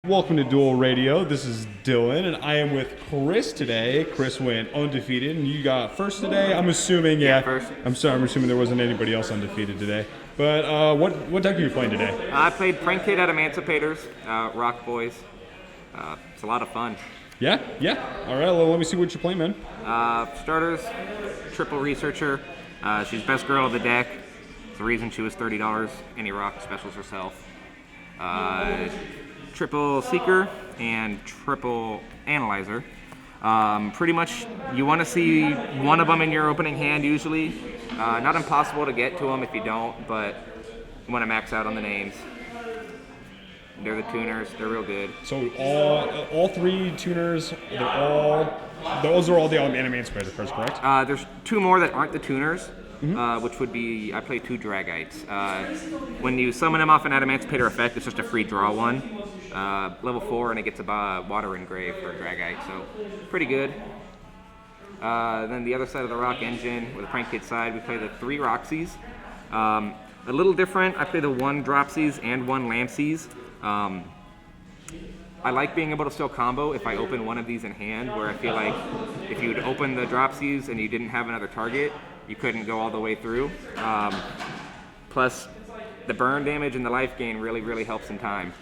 Welcome to Duel Radio. This is Dylan, and I am with Chris today. Chris went undefeated, and you got first today. I'm assuming, First. I'm assuming there wasn't anybody else undefeated today. But what deck are you playing today? I played Prank-Kids Adamancipators, Rock Boys. It's a lot of fun. Yeah. All right. Well, let me see what you're playing, man. Starters, Triple Researcher. She's best girl of the deck. It's the reason she was $30. Any rock specials herself. Triple Seeker and Triple Analyzer. Pretty much, you want to see one of them in your opening hand usually. Not impossible to get to them if you don't, but you want to max out on the names. They're the tuners. They're real good. So all three tuners, those are all the Adamancipator cards, correct? There's two more that aren't the tuners. Which would be, I play two Dragites. When you summon them off an Adamancipator effect, it's just a free draw one. Level 4, and it gets a water engrave for a Dragite, so pretty good. Then the other side of the Rock Engine, with the Prank-Kids side, we play the three Roxies. A little different, I play the one Dropsies and one Lampsies. I like being able to still combo if I open one of these in hand, where I feel like if you would open the Dropsies and you didn't have another target, you couldn't go all the way through. Plus, the burn damage and the life gain really helps in time.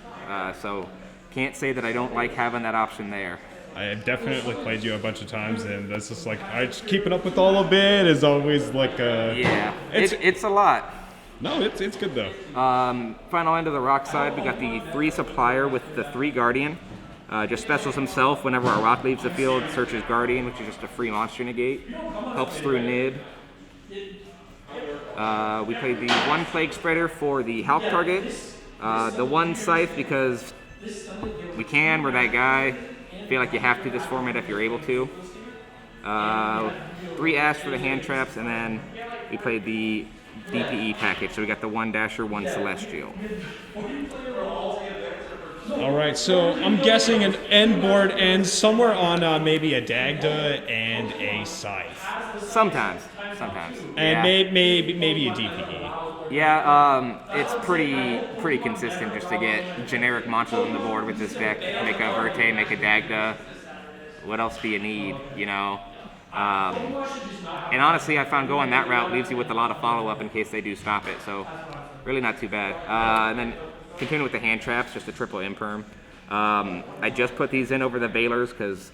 So, can't say that I don't like having that option there. I have definitely played you a bunch of times, and that's just like, keeping up with all of it is always like yeah, it's a lot. No, it's good though. Final end of the rock side, we got the 3 Supplier with the 3 Guardian. Just specials himself whenever a rock leaves the field, searches Guardian, which is just a free monster negate. Helps through Nib. We played the 1 Plague Spreader for the Hulk target. The 1 Scythe because we're that guy. Feel like you have to this format if you're able to. 3 Ash for the hand traps, and then we played the DPE package. So we got the 1 Dasher, 1 Celestial. All right, so I'm guessing an end board ends somewhere on maybe a Dagda and a Scythe. Sometimes. And maybe a DPE. Yeah, it's pretty consistent just to get generic monsters on the board with this deck. Make a Verte, make a Dagda. What else do you need, you know? And honestly, I found going that route leaves you with a lot of follow-up in case they do stop it, so really not too bad. And then continue with the hand traps, just a triple imperm. I just put these in over the Veilers because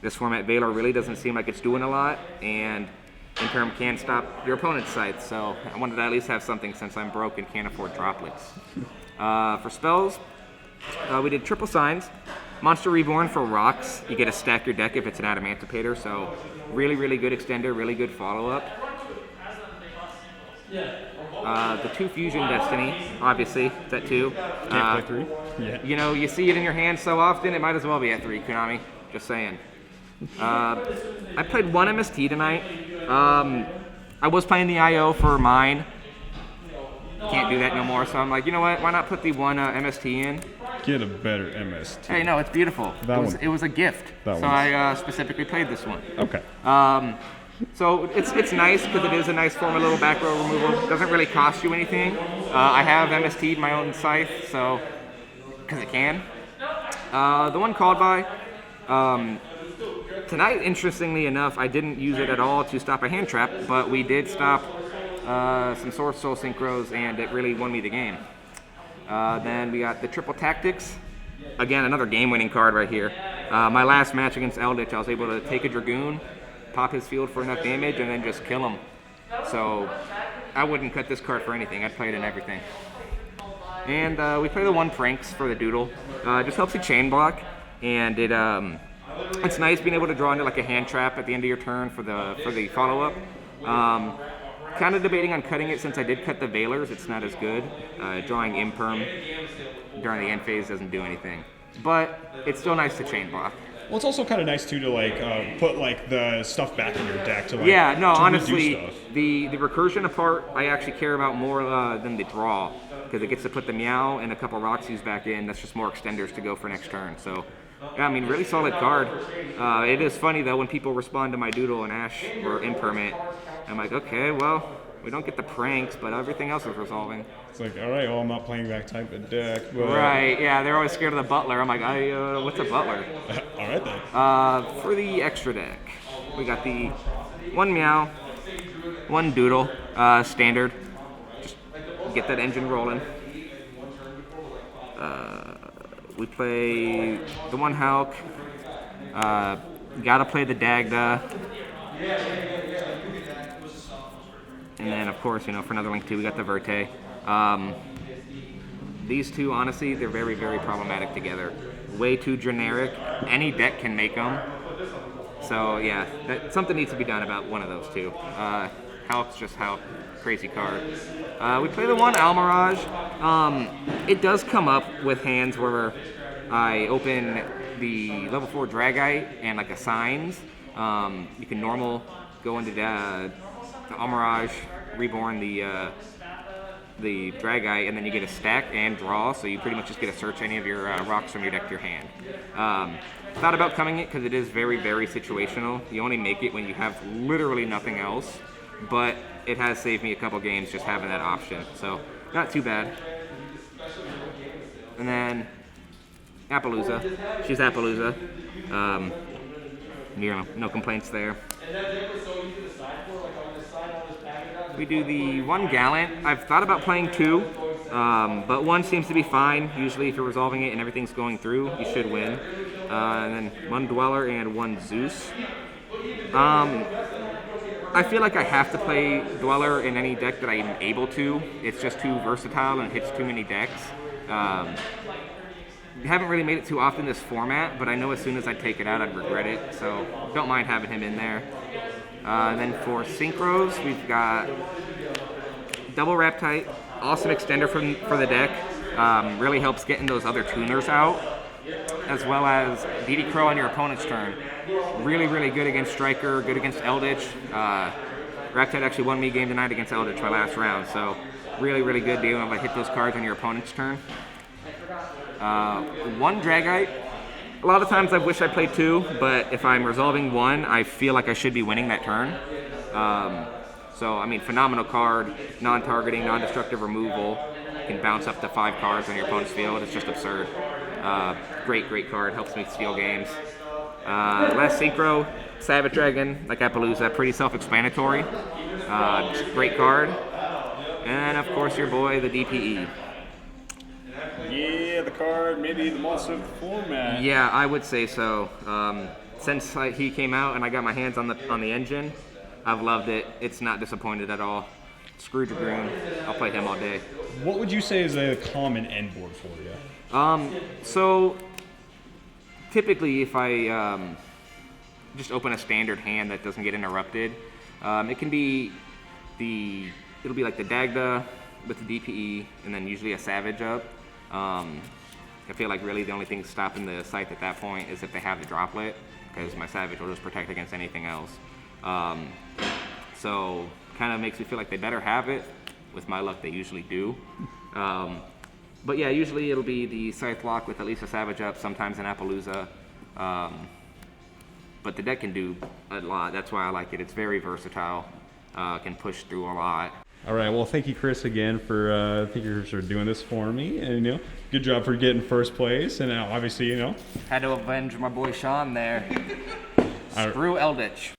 this format Veiler really doesn't seem like it's doing a lot, and imperm can stop your opponent's scythe, so I wanted to at least have something since I'm broke and can't afford droplets. For spells, we did triple signs. Monster Reborn for rocks. You get to stack your deck if it's an Adamancipator, so really good extender, really good follow-up. The 2 Fusion Destiny, obviously, it's at 2. Can't play 3? Yeah. You know, you see it in your hand so often, it might as well be at 3, Konami. Just saying. I played 1 MST tonight. I was playing the IO for mine. Can't do that no more, so I'm like, you know what? Why not put the 1 MST in? Get a better MST. Hey, no, it's beautiful. It was a gift. I specifically played this one. Okay. So it's nice because it is a nice form of little back row removal. It doesn't really cost you anything. I have MST'd my own scythe, so because it can. The one called by. Tonight, interestingly enough, I didn't use it at all to stop a hand trap, but we did stop some Source Soul Synchros, and it really won me the game. Then we got the Triple Tactics. Again, another game-winning card right here. My last match against Eldritch, I was able to take a Dragoon, pop his field for enough damage, and then just kill him. So I wouldn't cut this card for anything. I'd play it in everything. And we play the 1 Pranks for the Doodle. Just helps you chain block, and it's nice being able to draw into like a hand trap at the end of your turn for the follow-up. Kind of debating on cutting it since I did cut the Veilers. It's not as good. Drawing Imperm during the end phase doesn't do anything. But it's still nice to chain block. Well, it's also kind of nice too to like put like the stuff back in your deck to like honestly, stuff. the recursion part I actually care about more than the draw, because it gets to put the Meow and a couple Roxies back in. That's just more extenders to go for next turn. So yeah, I mean, really solid card. It is funny though when people respond to my Doodle and Ash or Impermit. I'm like, okay, well, We don't get the pranks, but everything else is resolving. It's like, all right, well, I'm not playing that type of deck. But... Right, yeah, they're always scared of the butler. I'm like, what's a butler? All right, then. For the extra deck, we got the 1 Meow, 1 Doodle, standard. Just get that engine rolling. We play the 1 Hulk. Gotta play the Dagda. And then, of course, for another link too, we got the Verte. These two, honestly, they're very, very problematic together. Way too generic. Any deck can make them. So, yeah, something needs to be done about one of those two. Hulk's just Hulk. Crazy card. We play the 1 Almirage. It does come up with hands where I open the level 4 Dragite and like assigns. You can normal go into the Almirage, reborn the Dragite, and then you get a stack and draw, so you pretty much just get to search any of your rocks from your deck to your hand. Thought about coming it because it is very, very situational. You only make it when you have literally nothing else, but it has saved me a couple games just having that option, so not too bad. And then Appaloosa. She's Appaloosa. No complaints there. We do the 1 Gallant. I've thought about playing 2, but 1 seems to be fine. Usually if you're resolving it and everything's going through, you should win. And then 1 Dweller and 1 Zeus. I feel like I have to play Dweller in any deck that I'm able to. It's just too versatile and hits too many decks. Haven't really made it too often this format, but I know as soon as I take it out, I'd regret it. So don't mind having him in there. And then for Synchros, we've got Double Raptite, awesome extender for the deck. Really helps getting those other tuners out, as well as DD Crow on your opponent's turn. Really, really good against Striker, good against Eldritch. Raptite actually won me game tonight against Eldritch my last round, so really, really good deal if I hit those cards on your opponent's turn. 1 Dragite. A lot of times I wish I played 2, but if I'm resolving 1, I feel like I should be winning that turn. So, I mean, phenomenal card, non-targeting, non-destructive removal. You can bounce up to 5 cards on your opponent's field. It's just absurd. Great, great card. Helps me steal games. Last Synchro, Savage Dragon, like Appaloosa, pretty self-explanatory. Great card. And, of course, your boy, the DPE. Yeah, the card, maybe the most of the format. Yeah, I would say so. Since he came out and I got my hands on the engine, I've loved it. It's not disappointed at all. Screw Dragoon. I'll play him all day. What would you say is a common end board for you? So typically if I just open a standard hand that doesn't get interrupted, it can be it'll be like the Dagda with the DPE and then usually a Savage up. I feel like really the only thing stopping the scythe at that point is if they have the droplet, because my Savage will just protect against anything else. So kind of makes me feel like they better have it. With my luck, they usually do. But yeah, usually it'll be the Scythe Lock with at least a Savage up, sometimes an Appaloosa. But the deck can do a lot. That's why I like it. It's very versatile. Can push through a lot. All right. Well, thank you, Chris, again for doing this for me, and good job for getting first place. And obviously, had to avenge my boy Sean there. Screw Eldritch.